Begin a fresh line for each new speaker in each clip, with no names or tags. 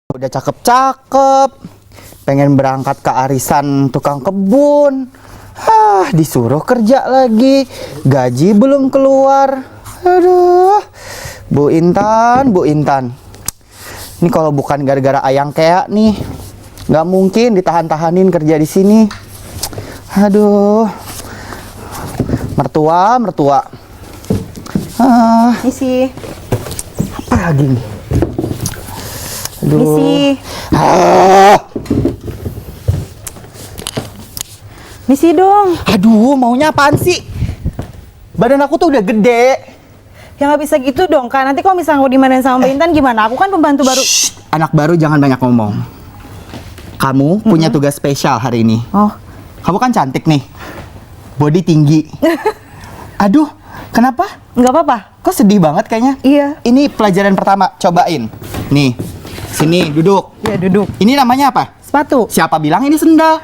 Udah cakep-cakep, pengen berangkat ke arisan tukang kebun. Disuruh kerja lagi, gaji belum keluar. Aduh, Bu Intan, Bu Intan. Ini kalau bukan gara-gara ayang Kea nih, nggak mungkin ditahan-tahanin kerja di sini. Aduh, mertua.
Misi.
Apa lagi nih? Aduh.
Misi. Misi dong.
Aduh, maunya apaan sih? Badan aku tuh udah gede.
Ya nggak bisa gitu dong, Kak. Nanti kalau misalnya aku dimarahin sama Mbak Intan gimana? Aku kan pembantu baru.
Shh, anak baru jangan banyak ngomong. Kamu punya tugas spesial hari ini.
Oh.
Kamu kan cantik nih. Body tinggi. Aduh, kenapa?
Nggak apa-apa.
Kok sedih banget kayaknya?
Iya.
Ini pelajaran pertama, cobain. Nih, sini duduk.
Ya duduk.
Ini namanya apa?
Sepatu.
Siapa bilang ini sendal?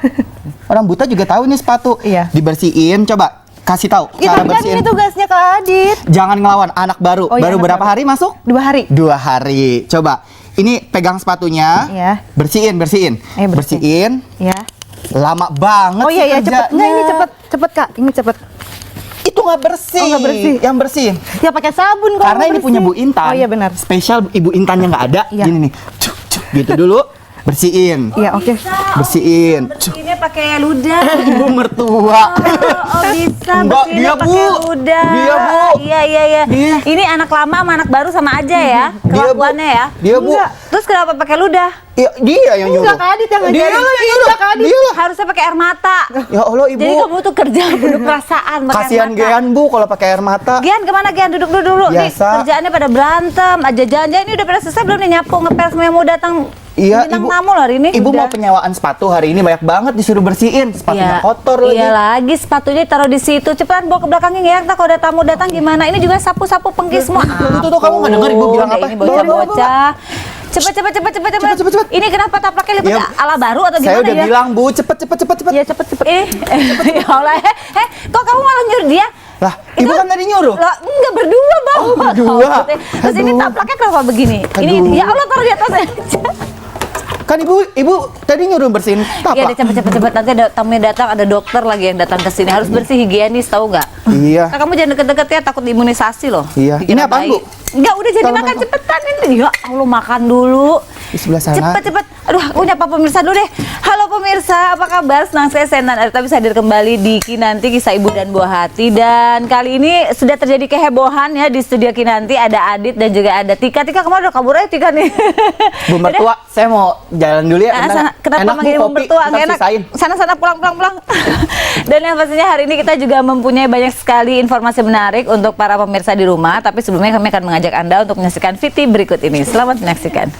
Orang buta juga tahu ini sepatu.
Iya.
Dibersihin, coba kasih tahu cara
Itu kan
bersihin.
ini tugasnya Kak Adit.
Jangan ngelawan, anak baru.
Oh, iya,
Baru
anak
berapa
baru.
hari masuk?
2 hari.
2 hari. Coba. Ini pegang sepatunya.
Iya.
Bersihin.
Bersihin.
Bersihin.
Ya.
Lama banget
Oh
sih
iya, cepet.
kerjanya.
Nggak, ini cepet Kak. Ini cepet.
Itu nggak bersih.
Oh, nggak bersih.
Yang bersih.
Ya pakai sabun kalau
Karena
nggak
ini
bersih.
punya Bu Intan.
Oh iya benar.
Spesial Ibu Intan yang nggak ada.
Iya.
Gini nih. Cuk, cuk, gitu dulu. Bersihin.
Iya, oke.
Bersihin. Cuk.
Bersihinnya pakai ludah.
Ibu mertua.
Oh bisa
Enggak,
bersihinnya
dia, Bu.
pakai ludah.
Dia, Bu.
Iya.
Dia.
Ini anak lama sama anak baru sama aja ya kelakuannya ya.
Dia, Bu.
Enggak.
Terus kenapa pakai ludah?
Ya, dia yang nyuruh.
Enggak, Kak Adit yang
Dia
ngajarin.
yang nyuruh.
Enggak, Kak Adit.
Dia lah.
Harusnya pakai air mata.
Ya Allah, Ibu.
Jadi kamu tuh kerja penuh perasaan pakai
Kasihan
air mata.
Gian, Bu, kalau pakai air mata.
Gian kemana Gian? Duduk dulu. Nih
Biasa.
kerjaannya pada berantem aja jangan-jangan ini udah pada selesai belum nih nyapu ngepel semua yang mau datang.
Iya,
bintang
Ibu.
tamu loh hari ini.
Ibu
Udah.
mau penyewaan sepatu hari ini banyak banget disuruh bersihin. Sepatunya kotor lagi.
Iya lagi sepatunya taruh di situ. Cepetan bawa ke belakangnya ya. Ntar kalau ada tamu datang gimana? Ini juga sapu-sapu pengkis semua.
Tuh, kamu nggak denger Ibu bilang
Udah,
apa?
Ini bocah-bocah. Cepet.
Cepet.
Ini kenapa taplaknya lipat
Iya.
ala baru atau
Saya
gimana
udah
ya?
bilang, Bu, cepet.
Iya, cepet.
Ya Allah. Kok kamu malah nyuruh dia?
Lah, Ibu kan tadi nyuruh.
Lah, enggak berdua, Bang.
Oh, berdua.
Terus ini
Aduh.
taplaknya kenapa begini? Ini
Aduh.
ya Allah taruh di atasnya.
Kan Ibu tadi nyuruh bersihin
Iya,
taplak.
cepet. Nanti ada tamunya datang, ada dokter lagi yang datang ke sini. Harus bersih higienis, tahu nggak?
Iya.
Nah, kamu jangan deket-deket ya, takut imunisasi loh.
Iya.
Dikira
Ini apaan,
bayi.
Bu?
Enggak, udah jadi
Tolong,
makan
Pak.
cepetan ini. Ya Allah, makan dulu.
Di sebelah sana.
Cepet. Aduh, aku nyapa pemirsa dulu deh. Halo pemirsa, apa kabar? Senang saya Senan Arita bisa hadir kembali di Kinanti Kisah Ibu dan Buah Hati. Dan kali ini sudah terjadi kehebohan ya di studio Kinanti. Ada Adit dan juga ada Tika. Tika kemana udah kabur aja Tika nih.
Bu mertua, saya mau jalan dulu ya.
Nah,
bentar.
kenapa
Enak, Bu,
manggil
kopi.
mertua?
Ntar
Nggak enak.
sisain.
Sana pulang. Dan yang pastinya hari ini kita juga mempunyai banyak sekali informasi menarik untuk para pemirsa di rumah. Tapi sebelumnya kami akan mengajak Anda untuk menyaksikan VT berikut ini. Selamat menyaksikan.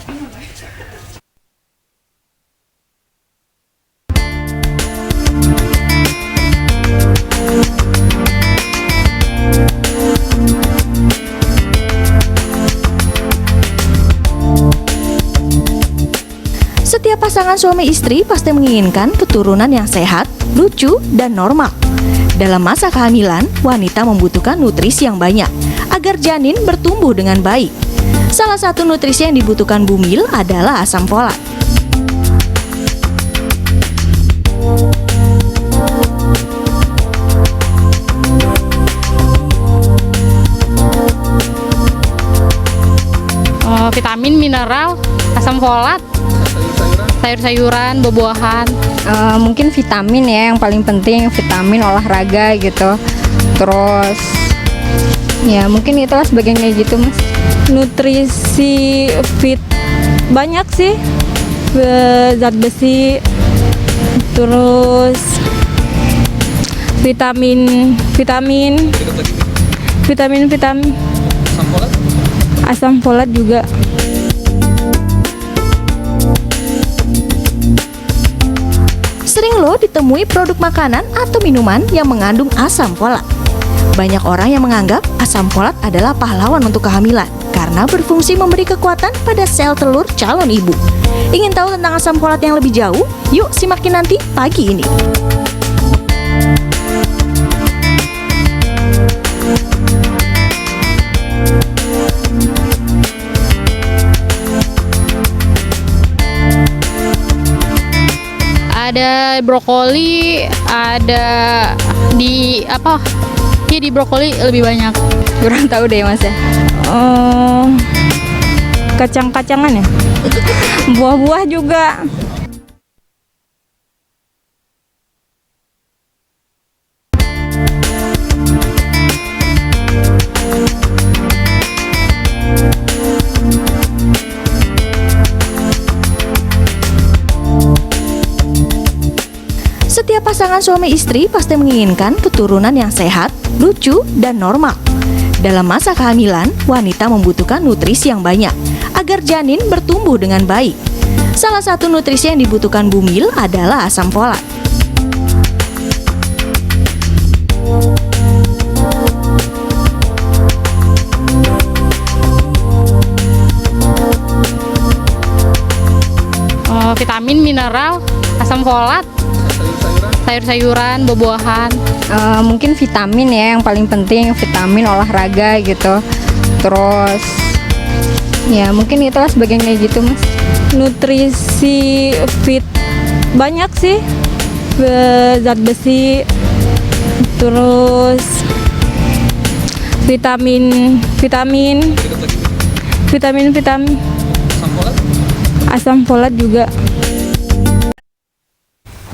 Setiap pasangan suami istri pasti menginginkan keturunan yang sehat, lucu, dan normal. Dalam masa kehamilan, wanita membutuhkan nutrisi yang banyak agar janin bertumbuh dengan baik. Salah satu nutrisi yang dibutuhkan bumil adalah asam folat.
Vitamin, mineral, asam folat, sayur-sayuran, buah-buahan.
Mungkin vitamin ya yang paling penting, vitamin olahraga gitu. Terus ya mungkin itulah sebagainya gitu mas. Nutrisi fit banyak sih, zat besi, terus vitamin, asam folat juga.
Sering loh ditemui produk makanan atau minuman yang mengandung asam folat. Banyak orang yang menganggap asam folat adalah pahlawan untuk kehamilan karena berfungsi memberi kekuatan pada sel telur calon ibu. Ingin tahu tentang asam folat yang lebih jauh? Yuk simak nanti pagi ini.
Ada brokoli, ada di apa? Ya di brokoli lebih banyak.
Kurang tahu deh mas ya. Kacang-kacangan ya. Buah-buah juga.
Setiap pasangan suami istri pasti menginginkan keturunan yang sehat, lucu, dan normal. Dalam masa kehamilan, wanita membutuhkan nutrisi yang banyak agar janin bertumbuh dengan baik. Salah satu nutrisi yang dibutuhkan bumil adalah asam folat.
Vitamin, mineral, asam folat, sayur-sayuran, buah-buahan.
Mungkin vitamin ya yang paling penting, vitamin olahraga gitu. Terus ya mungkin itulah sebagian kayak gitu mas. Nutrisi fit banyak sih, zat besi, terus vitamin, asam folat juga.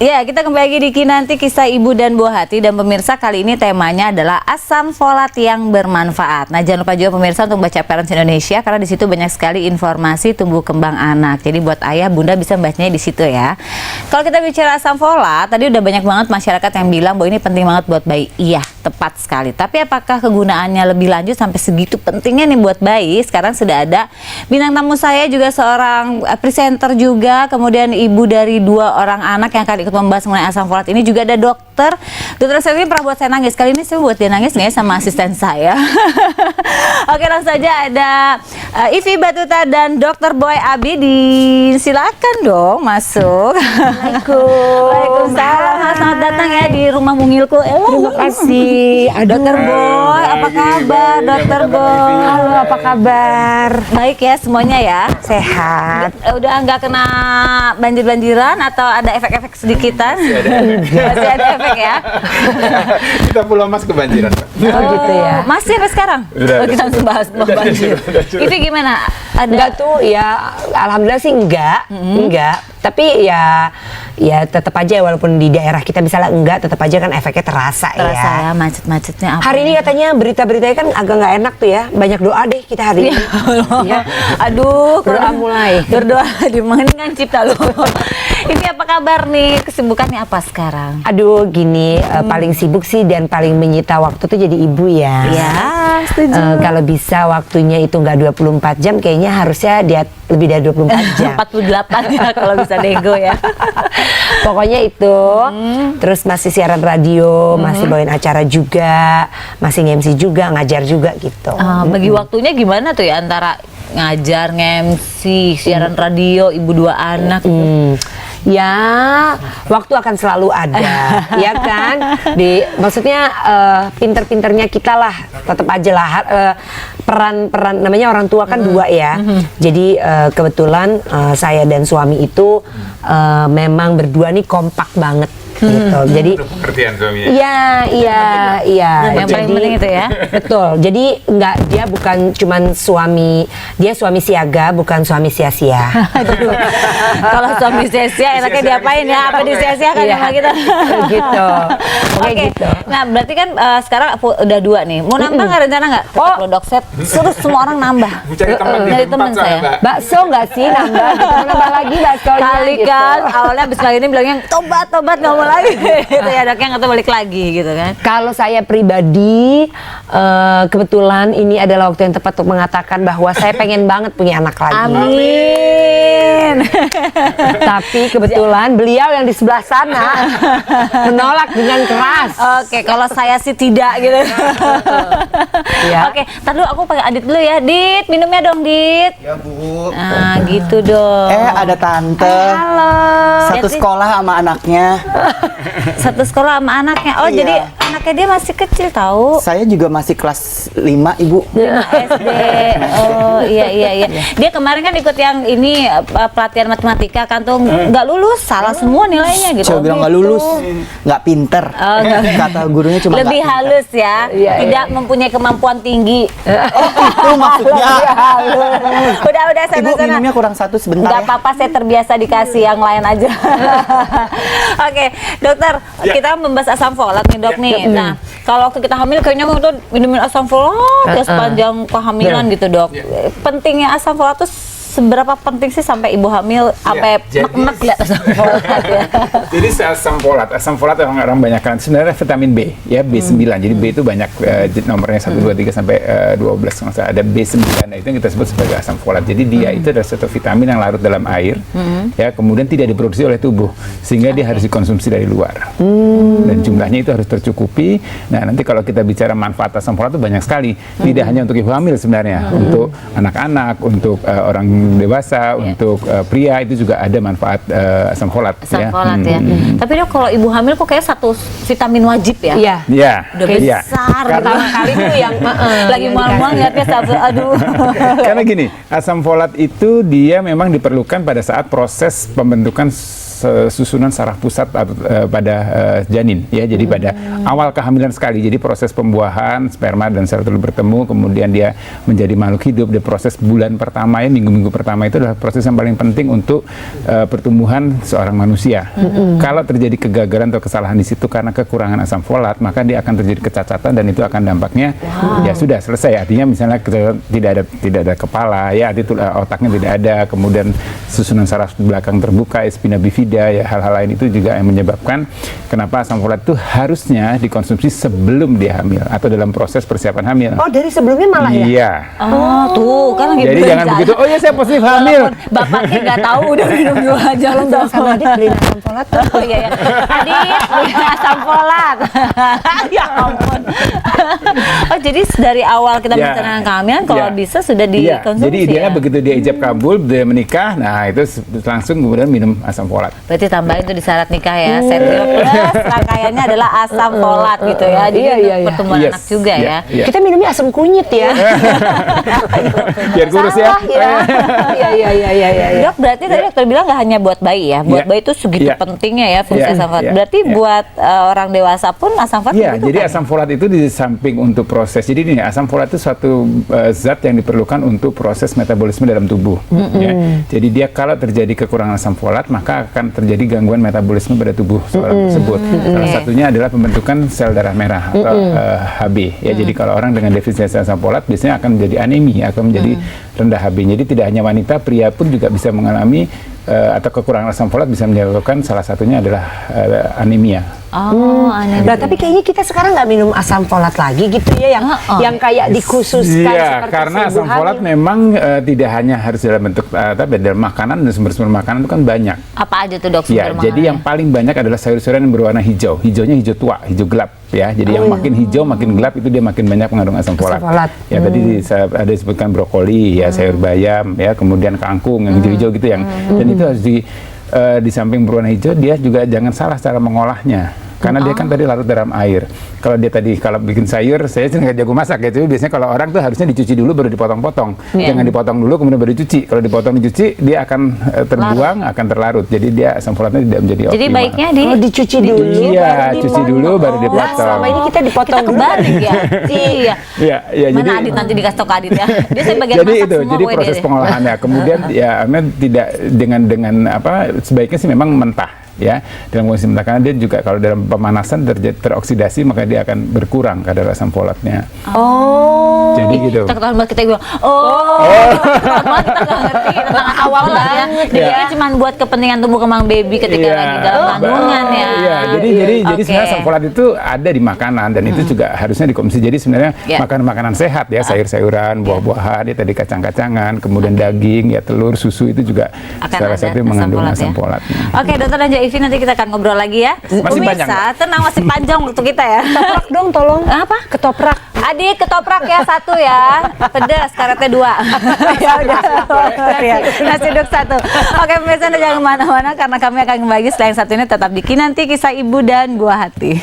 Ya, kita kembali lagi di Kinanti Kisah Ibu dan Buah Hati, dan pemirsa, kali ini temanya adalah asam folat yang bermanfaat. Nah, jangan lupa juga pemirsa untuk baca Parents Indonesia karena di situ banyak sekali informasi tumbuh kembang anak. Jadi buat ayah bunda bisa bacanya di situ ya. Kalau kita bicara asam folat, tadi udah banyak banget masyarakat yang bilang bahwa ini penting banget buat bayi. Iya, tepat sekali. Tapi apakah kegunaannya lebih lanjut sampai segitu pentingnya nih buat bayi? Sekarang sudah ada bintang tamu saya juga seorang presenter juga, kemudian ibu dari 2 orang anak yang akan ikut membahas mengenai asam folat ini. Juga ada dokter ini pernah buat saya nangis. Kali ini saya buat dia nangis nih sama asisten saya. Oke, langsung saja ada Ivi Batuta dan Dr. Boy Abi. Silakan dong masuk. Waalaikumsalam. Selamat datang ya di rumah mungilku.
Terima kasih.
Dr. Boy, apa kabar Dr. Boy?
Halo, apa kabar?
Baik ya semuanya ya.
Sehat.
Udah nggak kena banjir-banjiran atau ada efek-efek sedikitan? Masih ada efek ya?
Kita Pulau Mas kebanjiran, Pak.
Oh gitu ya.
Masih sampai sekarang?
Udah.
Kita langsung bahas banjir. Itu gimana?
Enggak tuh ya, alhamdulillah sih enggak. Tapi ya tetap aja walaupun di daerah kita misalnya enggak, tetap aja kan efeknya terasa
ya. Macet-macetnya apa?
Hari ini katanya berita-beritanya kan agak nggak enak tuh ya. Banyak doa deh kita hari ini. Ya.
Aduh,
Berdoa mulai.
Berdoa di mengenang cipta lu. Ini apa kabar nih? Kesibukannya apa sekarang?
Aduh gini, paling sibuk sih dan paling menyita waktu tuh jadi ibu ya.
Ya, setuju.
Kalau bisa waktunya itu nggak 24 jam, kayaknya harusnya dia lebih dari 24 jam.
48 ya kalau bisa nego ya.
Pokoknya itu. Terus masih siaran radio, masih bawain acara juga, masih nge-MC juga, ngajar juga gitu.
Bagi waktunya gimana tuh ya antara ngajar, nge-MC, siaran radio, ibu 2 anak?
Ya, waktu akan selalu ada, ya kan? Maksudnya pinter-pinternya kita lah, tetap aja lah. Peran namanya orang tua kan 2 ya. Jadi kebetulan saya dan suami itu memang berdua nih kompak banget. Gitu. Jadi
pengertian suaminya.
Iya.
Yang paling penting itu ya.
Betul. Jadi dia bukan cuman suami, dia suami siaga, bukan suami sia-sia.
Kalau suami sia-sia enaknya diapain ya? Apa disia-siakan sama kita?
Gitu.
Oke.
Gitu.
Nah, berarti kan sekarang udah 2 nih. Mau nambah nggak rencana nggak? Tetap Lodok set. Terus semua orang nambah.
Cari teman di
Dari
tempat
teman saya.
Mbak.
Bakso nggak sih nambah? Gitu. Nambah lagi baksonya.
Kali
gitu.
kan awalnya abis lagi ini bilangnya tobat nggak mau lagi. Itu ya doknya nggak tahu balik lagi gitu kan.
Kalau saya pribadi, kebetulan ini adalah waktu yang tepat untuk mengatakan bahwa saya pengen banget punya anak lagi.
Amin.
Tapi kebetulan beliau yang di sebelah sana menolak dengan keras.
Oke, kalau saya sih tidak gitu.
Ya.
Oke, ntar dulu aku pakai Adit dulu ya. Dit, minumnya dong, Dit.
Ya Bu.
Nah, gitu dong.
Ada tante.
Halo.
Satu
Jadi,
sekolah sama anaknya.
satu sekolah sama anaknya. Oh,
Iya.
jadi anaknya dia masih kecil tahu.
Saya juga masih kelas 5, Ibu.
SD. Oh iya. Dia kemarin kan ikut yang ini pelatihan matematika kan tuh nggak lulus, salah semua nilainya gitu.
Saya bilang nggak lulus, nggak pinter. Kata gurunya cuma
lebih
nggak pinter.
halus ya, tidak mempunyai kemampuan tinggi.
Itu maksudnya.
Udah sana.
Ibu minumnya kurang 1 sebentar
Nggak
ya.
apa-apa, saya terbiasa dikasih yang lain aja. Oke, dokter, kita membahas asam folat nih dok nih. Nah, kalau waktu kita hamil kayaknya kita minumin asam folat ya sepanjang kehamilan gitu dok. Pentingnya asam folat tuh seberapa penting sih sampai ibu hamil sampai
jadi-
nek-nek lihat asam folat ya?
Jadi asam folat orang banyak kan sebenarnya vitamin B ya B9. Jadi B itu banyak nomornya 1 2 3 sampai 12 kalau nggak salah. Ada B9. Nah, itu yang kita sebut sebagai asam folat. Jadi dia itu adalah suatu vitamin yang larut dalam air ya kemudian tidak diproduksi oleh tubuh sehingga dia harus dikonsumsi dari luar. Dan jumlahnya itu harus tercukupi. Nah, nanti kalau kita bicara manfaat asam folat itu banyak sekali. Tidak hanya untuk ibu hamil sebenarnya, untuk anak-anak, untuk orang dewasa, untuk pria itu juga ada manfaat asam folat.
Asam folat ya. Tapi dok kalau ibu hamil kok kayak satu vitamin wajib ya?
Iya.
Iya.
Udah
iya.
besar.
Pertama kali tuh yang
Lagi
yang
mual-mual ngeliatnya satu, aduh.
Karena gini, asam folat itu dia memang diperlukan pada saat proses pembentukan susunan saraf pusat pada janin ya. Jadi pada awal kehamilan sekali. Jadi proses pembuahan sperma dan sel telur bertemu kemudian dia menjadi makhluk hidup. Di proses bulan pertama ya, minggu-minggu pertama itu adalah proses yang paling penting untuk pertumbuhan seorang manusia. Kalau terjadi kegagalan atau kesalahan di situ karena kekurangan asam folat, maka dia akan terjadi kecacatan dan itu akan dampaknya ya sudah selesai. Artinya misalnya tidak ada kepala ya, itu otaknya tidak ada, kemudian susunan saraf belakang terbuka, spina bifida ya, hal-hal lain itu juga yang menyebabkan kenapa asam folat itu harusnya dikonsumsi sebelum dia hamil atau dalam proses persiapan hamil.
Oh, dari sebelumnya malah ya?
Iya.
Oh tuh kan lagi
Jadi
berencana.
jangan begitu, oh ya saya positif hamil.
Walaupun bapaknya nggak tahu udah minum dulu aja loh
Sama adik beliin asam folat tuh.
Oh iya ya. Adik beli asam folat. Ya ampun. Oh jadi dari awal kita
Ya.
menceritakan kehamilan kalau
Ya.
bisa sudah
Iya,
dikonsumsi
jadi idealnya
ya?
begitu dia ijab kabul, dia menikah, nah itu langsung kemudian minum asam folat.
Berarti tambahin tuh di syarat nikah ya, setio plus rangkaiannya adalah asam folat gitu ya. Jadi
Iya,
untuk
iya, iya.
pertumbuhan
Yes.
anak juga ya.
Iya.
Kita minumnya asam kunyit ya.
Biar kurus ya.
Salah ya. Iya.
Dok, berarti tadi dokter bilang nggak hanya buat bayi ya, buat
Iya.
bayi itu segitu
Iya.
pentingnya ya fungsi
Iya.
asam folat.
Iya.
Berarti
Iya.
buat orang dewasa pun asam folat
Iya,
dibutuhkan
jadi
ya?
asam folat itu di samping untuk proses. Jadi ini asam folat itu suatu zat yang diperlukan untuk proses metabolisme dalam tubuh. Ya. Jadi dia kalau terjadi kekurangan asam folat maka akan terjadi gangguan metabolisme pada tubuh seorang tersebut. Salah satunya adalah pembentukan sel darah merah atau HB. Ya, jadi kalau orang dengan defisiensi asam folat biasanya akan menjadi anemi, akan menjadi rendah HB. Jadi tidak hanya wanita, pria pun juga bisa mengalami atau kekurangan asam folat bisa menyebabkan salah satunya adalah anemia.
Oh, aneh.
Nah, tapi kayaknya kita sekarang nggak minum asam folat lagi gitu ya, yang kayak dikhususkan
Iya,
seperti
karena
seribu
asam folat
hamil.
memang tidak hanya harus dalam bentuk tapi dalam makanan dan sumber-sumber makanan itu kan banyak.
Apa aja tuh dok
Ya,
sumber
jadi yang paling banyak adalah sayur-sayuran yang berwarna hijau. Hijaunya hijau tua, hijau gelap ya. Jadi yang makin hijau, makin gelap itu dia makin banyak mengandung asam folat.
folat.
Ya, tadi ada disebutkan brokoli, ya sayur bayam, ya kemudian kangkung yang hijau-hijau gitu yang dan itu harus di samping berwarna hijau dia juga jangan salah cara mengolahnya. Karena dia kan tadi larut dalam air. Kalau dia tadi kalau bikin sayur, saya sih nggak jago masak ya. Tapi biasanya kalau orang tuh harusnya dicuci dulu baru dipotong-potong. Jangan dipotong dulu kemudian baru dicuci. Kalau dipotong dicuci dia akan terbuang, akan terlarut. Jadi dia asam folatnya tidak menjadi optimal.
Jadi baiknya
Oh, dicuci dulu.
Iya,
baru
cuci
dipotong.
dulu baru
Lah,
dipotong.
selama ini kita dipotong
kita kebalik ya. Iya.
Iya,
Mana
jadi
Adit nanti dikasih tau ke Adit ya. Dia saya bagian
jadi
masak
itu,
semua
jadi
gue
proses
dia.
pengolahannya. Kemudian ya, memang tidak dengan apa sebaiknya sih memang mentah. Ya, dalam kondisi mentah karena dia juga kalau dalam pemanasan teroksidasi maka dia akan berkurang kadar asam folatnya.
Oh.
Jadi gitu.
Kita ketahuan banget kita bilang, ketahuan banget kita nggak ngerti tentang asam folat ya. Dia
Ya.
cuma buat kepentingan tumbuh kembang baby ketika
Iya.
lagi dalam kandungan ya.
Iya, jadi
Oke.
sebenarnya asam folat itu ada di makanan dan itu juga harusnya dikonsumsi. Jadi sebenarnya
Ya.
makanan-makanan sehat ya, sayur-sayuran, buah-buahan, ya tadi kacang-kacangan, kemudian daging, ya telur, susu itu juga
Akan
salah
ada
satu yang mengandung
asam
asam
folat
folatnya.
Oke, Dokter dan Ivi nanti kita akan ngobrol lagi ya.
Masih panjang,
Pemirsa, tenang masih panjang waktu kita ya.
Ketoprak dong, tolong.
Apa?
Ketoprak.
Adik ketoprak ya 1 ya. Pedas, karetnya 2. Ya udah. Nasi uduk 1. Oke, pemirsa Anda jangan kemana-mana karena kami akan kembali selain satu ini tetap di Kinanti Kisah Ibu dan Buah Hati.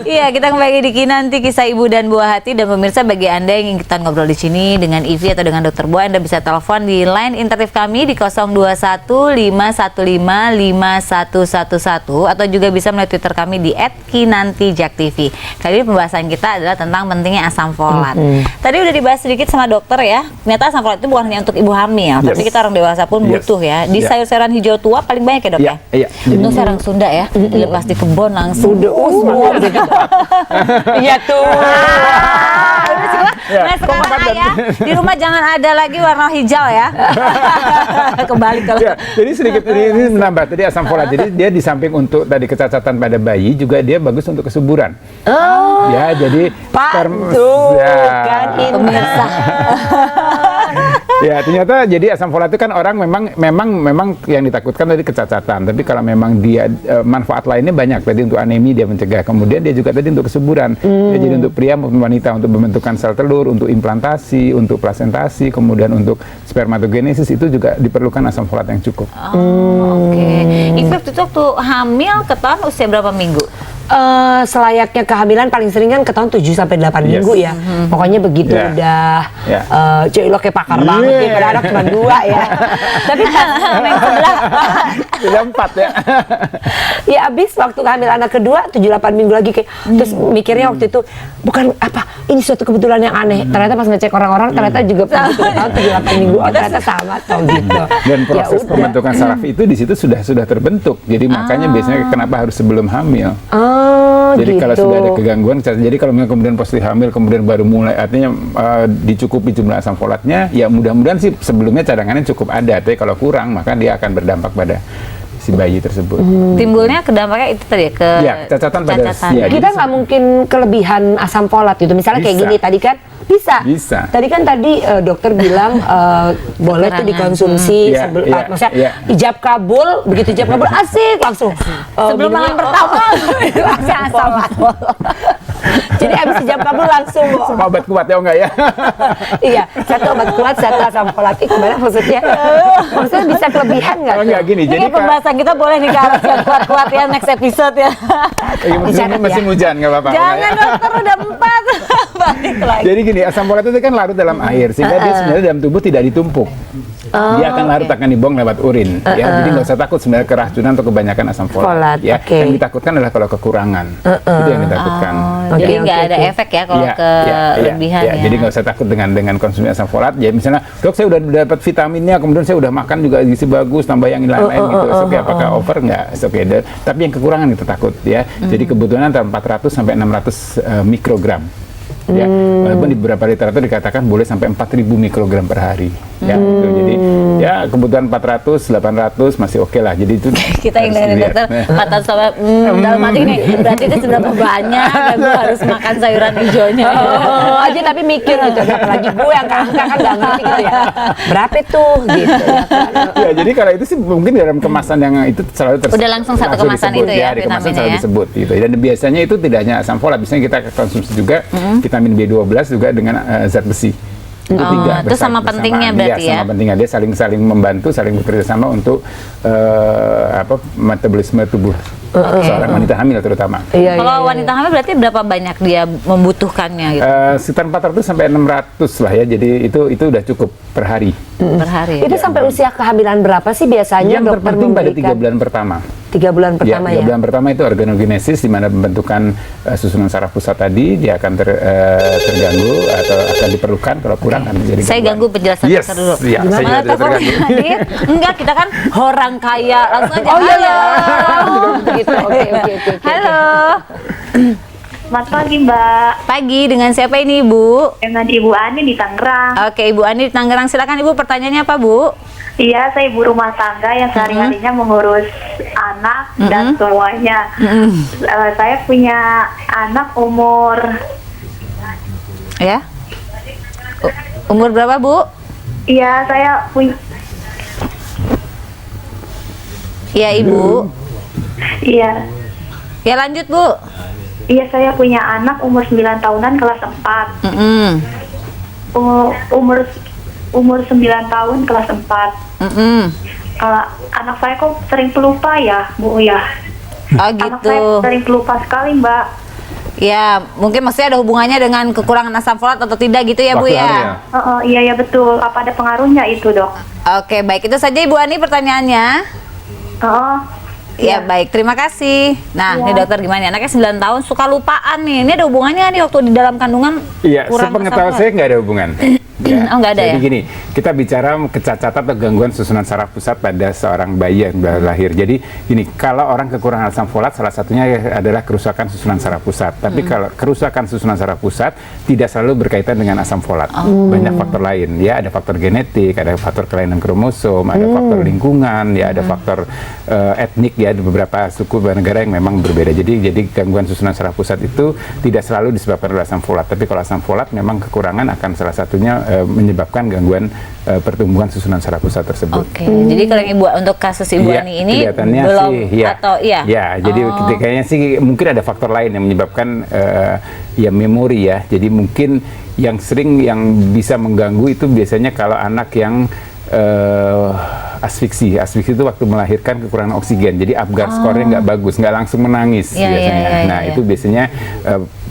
Iya, kita kembali di Kinanti Kisah Ibu dan Buah Hati. Dan pemirsa, bagi Anda yang ingin kita ngobrol di sini dengan Ivi atau dengan Dokter Buah, Anda bisa telepon di line interaktif kami di 0215155111 atau juga bisa melalui Twitter kami di @kinantijaktv. Kali ini pembahasan kita adalah tentang pentingnya asam folat. Tadi udah dibahas sedikit sama dokter ya. Ternyata asam folat itu bukan hanya untuk ibu hamil, tapi kita orang dewasa pun butuh ya. Di sayur-sayuran hijau tua paling banyak ya, Dok ya?
Iya.
Untuk sarang Sunda ya, dilepas di kebun langsung.
Iya tuh.
Nah sekarang ayah di rumah jangan ada lagi warna hijau ya. Kembali kalau.
Ya, jadi sedikit ini menambah tadi asam folat. Jadi dia di samping untuk tadi kecacatan pada bayi juga dia bagus untuk kesuburan.
Oh.
Ya, jadi
Pak, kan
pemirsa.
Ya, ternyata jadi asam folat itu kan orang memang yang ditakutkan tadi kecacatan. Tapi kalau memang dia manfaat lainnya banyak. Tadi untuk anemi dia mencegah. Kemudian dia juga tadi untuk kesuburan. Ya, jadi untuk pria maupun wanita untuk pembentukan sel telur, untuk implantasi, untuk plasentasi, kemudian untuk spermatogenesis itu juga diperlukan asam folat yang cukup.
Oke. Ivi waktu itu waktu hamil ketahuan usia berapa minggu?
Selayaknya kehamilan paling sering kan ketahuan 7 sampai 8 minggu ya. Pokoknya begitu udah cuy lo kayak pakar banget ya, pada anak cuma 2 ya. Tapi pas yang sebelah
Sudah 4 ya.
ya abis waktu kehamilan anak kedua 7-8 minggu lagi kayak terus mikirnya waktu itu bukan apa ini suatu kebetulan yang aneh. Ternyata pas ngecek orang-orang ternyata juga begitu tahun 7-8 minggu ternyata sama atau gitu.
Dan proses pembentukan saraf itu di situ sudah terbentuk. Jadi makanya biasanya kenapa harus sebelum hamil. Jadi
gitu.
kalau sudah ada kegangguan, jadi kalau kemudian posisi hamil kemudian baru mulai artinya dicukupi jumlah asam folatnya, ya mudah-mudahan sih sebelumnya cadangannya cukup ada. Tapi kalau kurang maka dia akan berdampak pada si bayi tersebut.
Timbulnya dampaknya itu tadi ya
cacatan pada ya,
kita nggak mungkin kelebihan asam folat gitu. Misalnya kayak
Bisa.
gini tadi kan bisa.
Bisa.
Tadi dokter bilang boleh tuh dikonsumsi maksudnya ijab kabul, begitu ijab kabul asik langsung
sebelum malam pertama asam folat.
Jadi abis ijab kabul langsung
Semua obat kuat ya enggak ya?
iya, satu obat kuat, satu asam folat. Gimana maksudnya? Maksudnya bisa kelebihan nggak?
Oh, enggak gini.
Jadi pembahasan kita boleh nih ke arah yang kuat-kuat ya next episode ya.
Musim hujan nggak apa-apa.
Jangan dokter udah 4 balik lagi.
Jadi gini, asam folat itu kan larut dalam air sehingga dia sebenarnya dalam tubuh tidak ditumpuk. Dia akan larut akan dibuang lewat urin. Ya, jadi nggak usah takut sebenarnya keracunan atau kebanyakan asam folat. Ya, yang ditakutkan adalah kalau kekurangan. Itu yang ditakutkan.
Jadi nggak ada efek ya kalau kelebihan ya.
Jadi nggak usah takut dengan konsumsi asam folat. Ya misalnya, dok saya udah dapat vitaminnya, kemudian saya udah makan juga gizi bagus, tambah yang lain-lain gitu. Oke, apakah over nggak? Oke, tapi yang kekurangan itu takut ya. Jadi kebutuhan antara 400 sampai 600 mikrogram. Ya, walaupun di beberapa literatur dikatakan boleh sampai 4.000 mikrogram per hari. Ya, gitu. Jadi ya kebutuhan 400, 800 masih oke lah. Jadi itu
kita yang dari dokter 400 sampai dalam hati ini berarti itu seberapa banyak dan gue harus makan sayuran hijaunya.
Aja tapi mikir gitu. Apalagi gue yang angka kan nggak ngerti gitu ya. Berapa tuh gitu.
Ya, jadi kalau itu sih mungkin dalam kemasan yang itu selalu
udah langsung satu kemasan
disebut,
itu ya
di kemasan
vitaminnya
selalu
ya.
disebut gitu. Dan biasanya itu tidak hanya asam folat, biasanya kita konsumsi juga vitamin B12 juga dengan zat besi. Itu tiga
itu sama pentingnya berarti ya.
Sama pentingnya dia saling membantu, saling bekerja sama untuk metabolisme tubuh seorang wanita hamil terutama.
Kalau wanita hamil berarti berapa banyak dia membutuhkannya gitu?
Sekitar 400 sampai 600 lah ya. Jadi itu udah cukup per hari.
Per hari.
Itu sampai usia kehamilan berapa sih biasanya
Yang
dokter
terpenting pada 3
memberikan?
bulan pertama.
3 bulan pertama ya.
3 bulan pertama itu organogenesis, di mana pembentukan susunan saraf pusat tadi dia akan terganggu atau akan diperlukan, kalau kurang akan menjadi
Saya ganggu penjelasan dokter dulu.
Iya, saya juga tidak terganggu.
Enggak, kita kan orang kaya, langsung aja.
Gitu. Oke.
Halo.
Selamat pagi Mbak.
Pagi, dengan siapa ini Ibu?
Dengan Ibu Ani di Tangerang.
Oke, Ibu Ani di Tangerang. Silakan Ibu, pertanyaannya apa Bu?
Iya, saya ibu rumah tangga yang sehari-harinya mengurus anak dan semuanya. Saya punya anak umur
Ya. Umur berapa Bu?
Iya, saya punya.
Iya Ibu.
Iya.
Ya lanjut Bu.
Iya, saya punya anak umur 9 tahunan kelas 4. Umur 9 tahun kelas 4. Anak saya kok sering pelupa ya, Bu ya.
Oh
Anak saya
gitu.
sering pelupa sekali, Mbak.
Ya, mungkin maksudnya ada hubungannya dengan kekurangan asam folat atau tidak gitu ya Bu
Waktu
ya?
hamil.
Iya ya betul. Apa ada pengaruhnya itu dok?
Oke, baik. Itu saja Ibu Ani pertanyaannya.
Oh,
Ya, baik. Terima kasih. Nah, ini dokter gimana? Anaknya 9 tahun suka lupaan nih. Ini ada hubungannya nih waktu di dalam kandungan?
Iya,
kurang
sepengetahuan
asam
saya nggak ada hubungan.
Oh, nggak ada
Jadi
ya?
gini, kita bicara kecacatan atau gangguan susunan saraf pusat pada seorang bayi yang baru lahir. Jadi gini, kalau orang kekurangan asam folat, salah satunya adalah kerusakan susunan saraf pusat. Tapi kalau kerusakan susunan saraf pusat tidak selalu berkaitan dengan asam folat. Banyak faktor lain, ya. Ada faktor genetik, ada faktor kelainan kromosom, ada faktor lingkungan, ya, ada faktor etnik, ya. Ada beberapa suku dan negara yang memang berbeda. Jadi gangguan susunan saraf pusat itu tidak selalu disebabkan oleh asam folat. Tapi kalau asam folat memang kekurangan akan salah satunya menyebabkan gangguan pertumbuhan susunan saraf pusat tersebut.
Oke. Jadi kalau yang Ibu untuk kasus Ibu
Iya,
Ani ini
kelihatannya
belum
sih, ya.
atau iya?
Ya, jadi kayaknya sih mungkin ada faktor lain yang menyebabkan ya memori ya. Jadi mungkin yang sering yang bisa mengganggu itu biasanya kalau anak yang asfiksi itu waktu melahirkan kekurangan oksigen. Jadi Apgar skornya nggak bagus, nggak langsung menangis
Iya,
biasanya.
iya, iya,
Nah
iya.
itu biasanya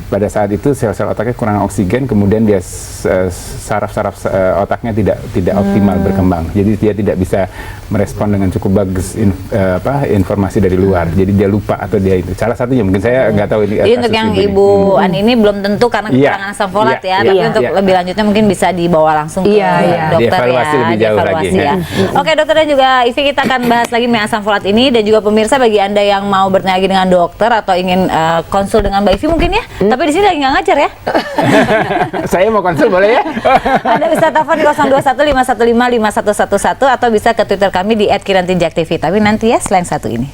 pada saat itu sel-sel otaknya kekurangan oksigen, kemudian dia saraf-saraf otaknya tidak optimal berkembang. Jadi dia tidak bisa merespon dengan cukup bagus informasi dari luar. Jadi dia lupa atau dia itu. Salah satunya mungkin saya nggak tahu ini.
Jadi untuk
kasus
yang
ini.
Ibu Ani ini belum tentu karena
Iya,
kekurangan asam folat
iya,
ya, tapi
iya,
untuk
iya.
lebih lanjutnya mungkin bisa dibawa langsung ke
Iya, iya.
dokter
Dievaluasi
ya,
lebih jauh
dievaluasi
lagi.
ya. Oke dokter dan juga Ivi, kita akan bahas lagi mengenai asam folat ini, dan juga pemirsa bagi Anda yang mau bertanya lagi dengan dokter atau ingin konsul dengan Mbak Ivi mungkin ya, tapi di sini lagi nggak ngajar ya.
Saya mau konsul boleh ya?
Anda bisa telepon di 0215155111 atau bisa ke Twitter kami di @kirantijaktv. Tapi nanti ya, selain satu ini.